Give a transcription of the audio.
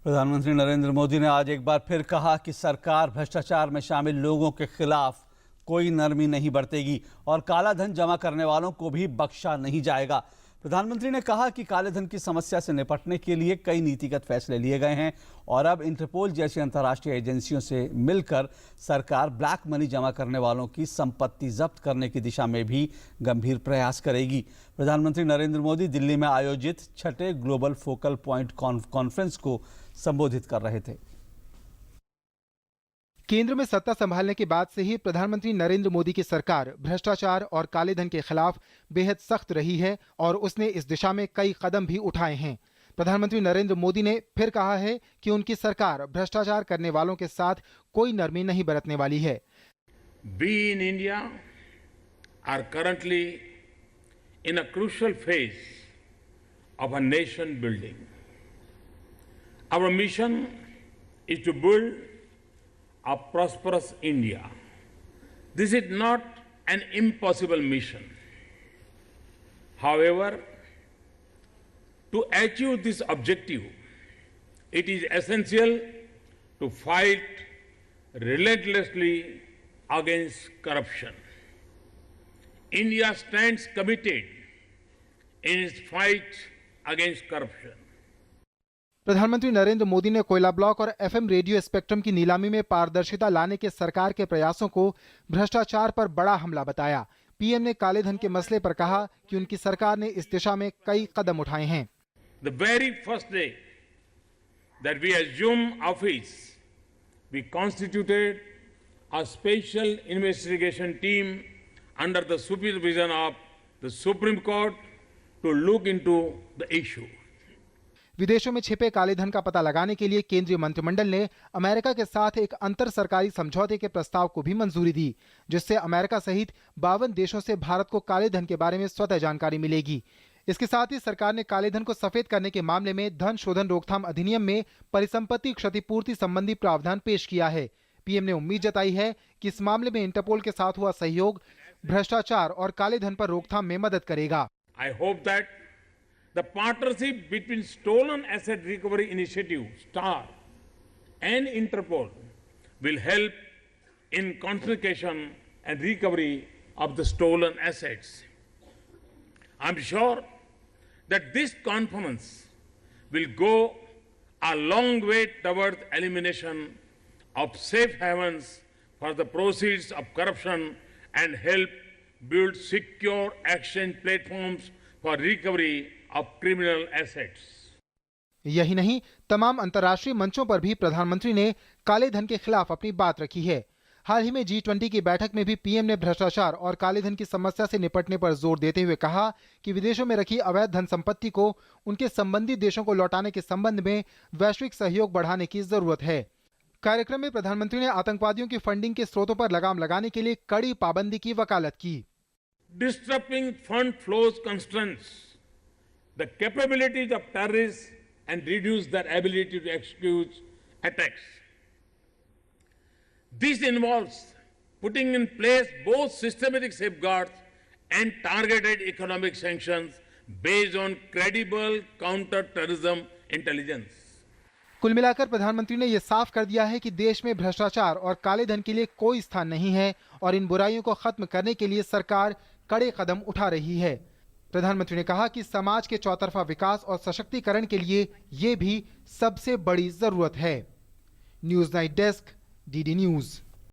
प्रधानमंत्री नरेंद्र मोदी ने आज एक बार फिर कहा कि सरकार भ्रष्टाचार में शामिल लोगों के खिलाफ कोई नरमी नहीं बरतेगी और काला धन जमा करने वालों को भी बख्शा नहीं जाएगा। प्रधानमंत्री ने कहा कि काले धन की समस्या से निपटने के लिए कई नीतिगत फैसले लिए गए हैं और अब इंटरपोल जैसी अंतर्राष्ट्रीय एजेंसियों से मिलकर सरकार ब्लैक मनी जमा करने वालों की संपत्ति जब्त करने की दिशा में भी गंभीर प्रयास करेगी। प्रधानमंत्री नरेंद्र मोदी दिल्ली में आयोजित छठे ग्लोबल फोकल पॉइंट कॉन्फ्रेंस को संबोधित कर रहे थे। केंद्र में सत्ता संभालने के बाद से ही प्रधानमंत्री नरेंद्र मोदी की सरकार भ्रष्टाचार और काले धन के खिलाफ बेहद सख्त रही है और उसने इस दिशा में कई कदम भी उठाए हैं। प्रधानमंत्री नरेंद्र मोदी ने फिर कहा है कि उनकी सरकार भ्रष्टाचार करने वालों के साथ कोई नरमी नहीं बरतने वाली है। We in India are currently in a crucial phase of a nation building. Our mission is to build a prosperous India. This is not an impossible mission. However, to achieve this objective, it is essential to fight relentlessly against corruption. India stands committed in its fight against corruption. प्रधानमंत्री नरेंद्र मोदी ने कोयला block और FM radio spectrum की नीलामी में पारदर्शिता लाने के सरकार के प्रयासों को भ्रष्टाचार पर बड़ा हमला बताया। पीएम ने काले धन के मसले पर कहा कि उनकी सरकार ने इस दिशा में कई कदम उठाए हैं। The very first day that we assumed office, we constituted a special investigation team under the supervision of the Supreme Court to look into the issue. विदेशों में छिपे काले धन का पता लगाने के लिए केंद्रीय मंत्रिमंडल ने अमेरिका के साथ एक अंतर सरकारी समझौते के प्रस्ताव को भी मंजूरी दी, जिससे अमेरिका सहित 52 देशों से भारत को काले धन के बारे में स्वतः जानकारी मिलेगी। इसके साथ ही सरकार ने काले धन को सफेद करने के मामले में धन शोधन रोकथाम अधिनियम में परिसंपत्ति क्षतिपूर्ति संबंधी प्रावधान पेश किया है। पीएम ने उम्मीद जताई है कि इस मामले में इंटरपोल के साथ हुआ सहयोग भ्रष्टाचार और काले धन पर रोकथाम में मदद करेगा। I hope that the partnership between Stolen Asset Recovery Initiative, STAR, and Interpol will help in confiscation and recovery of the stolen assets. I'm sure that this conference will go a long way towards elimination of safe havens for the proceeds of corruption and help build secure exchange platforms for recovery of criminal assets. यही नहीं, तमाम अंतर्राष्ट्रीय मंचों पर भी प्रधानमंत्री ने काले धन के खिलाफ अपनी बात रखी है। हाल ही में G20 की बैठक में भी पीएम ने भ्रष्टाचार और काले धन की समस्या से निपटने पर जोर देते हुए कहा कि विदेशों में रखी अवैध धन संपत्ति को उनके संबंधित देशों को लौटाने के संबंध में वैश्विक सहयोग बढ़ाने की जरूरत है। कार्यक्रम में प्रधानमंत्री ने आतंकवादियों की फंडिंग के स्रोतों पर लगाम लगाने के लिए कड़ी पाबंदी की वकालत की। Disrupting fund flows constraints the capabilities of terrorists and reduce their ability to execute attacks. This involves putting in place both systematic safeguards and targeted economic sanctions based on credible counter-terrorism intelligence. कुल मिलाकर प्रधानमंत्री ने यह साफ कर दिया है कि देश में भ्रष्टाचार और काले धन के लिए कोई स्थान नहीं है और इन बुराइयों को खत्म करने के लिए सरकार कड़े कदम उठा रही है। प्रधानमंत्री ने कहा कि समाज के चौतरफा विकास और सशक्तिकरण के लिए ये भी सबसे बड़ी जरूरत है। News night desk, DD news.